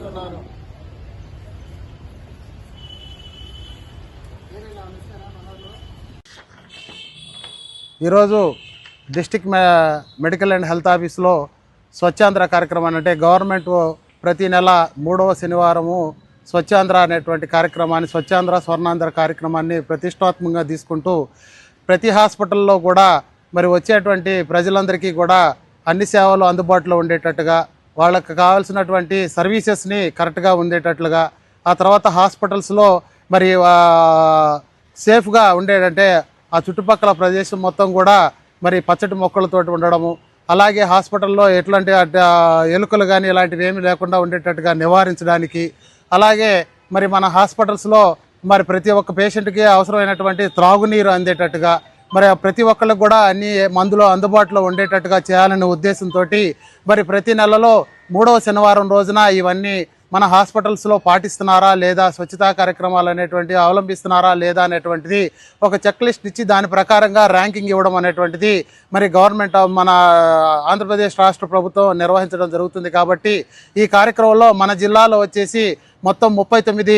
కోరుతున్నాను. ఈరోజు district medical and health ఆఫీస్లో స్వచ్ఛాంధ్ర కార్యక్రమం అంటే గవర్నమెంట్ ప్రతి నెల 3వ శనివారము స్వచ్ఛాంధ్ర అనేటువంటి కార్యక్రమాన్ని, స్వచ్ఛాంధ్ర స్వర్ణాంధ్ర కార్యక్రమాన్ని ప్రతిష్టాత్మకంగా తీసుకుంటూ ప్రతి హాస్పిటల్లో కూడా మరి వచ్చేటువంటి ప్రజలందరికీ కూడా అన్ని సేవలు అందుబాటులో ఉండేటట్టుగా, వాళ్ళకి కావాల్సినటువంటి సర్వీసెస్ని కరెక్ట్గా ఉండేటట్లుగా, ఆ తర్వాత హాస్పిటల్స్లో మరి సేఫ్గా ఉండేటంటే ఆ చుట్టుపక్కల ప్రదేశం మొత్తం కూడా మరి పచ్చటి మొక్కలతోటి ఉండడము, అలాగే హాస్పిటల్లో ఎట్లాంటి ఎలుకలు కానీ ఇలాంటివి ఏమీ లేకుండా ఉండేటట్టుగా నివారించడానికి, అలాగే మరి మన హాస్పిటల్స్లో మరి ప్రతి ఒక్క పేషెంట్కి అవసరమైనటువంటి త్రాగునీరు అందేటట్టుగా, మరి ప్రతి ఒక్కరికి కూడా అన్ని మందులు అందుబాటులో ఉండేటట్టుగా చేయాలనే ఉద్దేశంతో మరి ప్రతి నెలలో 3వ శనివారం రోజున ఇవన్నీ మన హాస్పిటల్స్లో పాటిస్తున్నారా లేదా, స్వచ్ఛతా కార్యక్రమాలు అనేటువంటి అవలంబిస్తున్నారా లేదా అనేటువంటిది ఒక చెక్ లిస్ట్ ఇచ్చి దాని ప్రకారంగా ర్యాంకింగ్ ఇవ్వడం అనేటువంటిది మరి గవర్నమెంట్ మన ఆంధ్రప్రదేశ్ రాష్ట్ర ప్రభుత్వం నిర్వహించడం జరుగుతుంది. కాబట్టి ఈ కార్యక్రమంలో మన జిల్లాలో వచ్చేసి మొత్తం 39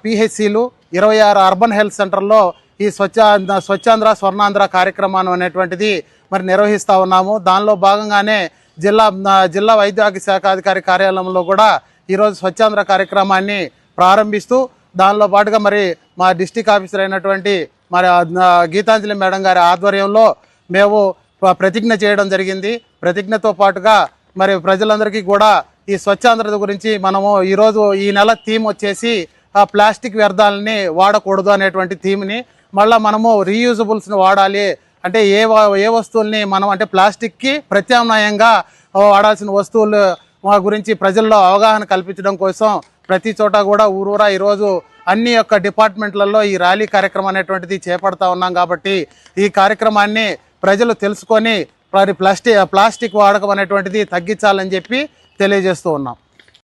పిహెచ్సిలు, 26 అర్బన్ హెల్త్ సెంటర్లో ఈ స్వచ్ఛాంధ్ర స్వర్ణాంధ్ర కార్యక్రమాన్ని అనేటువంటిది మరి నిర్వహిస్తూ ఉన్నాము. దానిలో భాగంగానే జిల్లా వైద్య శాఖ అధికారి కార్యాలయంలో కూడా ఈరోజు స్వచ్ఛాంధ్ర కార్యక్రమాన్ని ప్రారంభిస్తూ దానిలో పాటుగా మరి మా డిస్టిక్ ఆఫీసర్ అయినటువంటి మరి గీతాంజలి మేడం గారి ఆధ్వర్యంలో మేము ప్రతిజ్ఞ చేయడం జరిగింది. ప్రతిజ్ఞతో పాటుగా మరి ప్రజలందరికీ కూడా ఈ స్వచ్ఛాంధ్రత గురించి మనము ఈరోజు ఈ నెల థీమ్ వచ్చేసి ప్లాస్టిక్ వ్యర్థాలని వాడకూడదు అనేటువంటి థీమ్ని, మళ్ళీ మనము రీయూజబుల్స్ని వాడాలి అంటే ఏ వస్తువుల్ని మనం అంటే ప్లాస్టిక్కి ప్రత్యామ్నాయంగా వాడాల్సిన వస్తువులు గురించి ప్రజల్లో అవగాహన కల్పించడం కోసం ప్రతి చోట కూడా ఊరూరా ఈరోజు అన్ని యొక్క డిపార్ట్మెంట్లలో ఈ ర్యాలీ కార్యక్రమం అనేటువంటిది చేపడతా ఉన్నాం. కాబట్టి ఈ కార్యక్రమాన్ని ప్రజలు తెలుసుకొని మరి ప్లాస్టిక్ వాడకం అనేటువంటిది తగ్గించాలని చెప్పి తెలియజేస్తూ ఉన్నాం.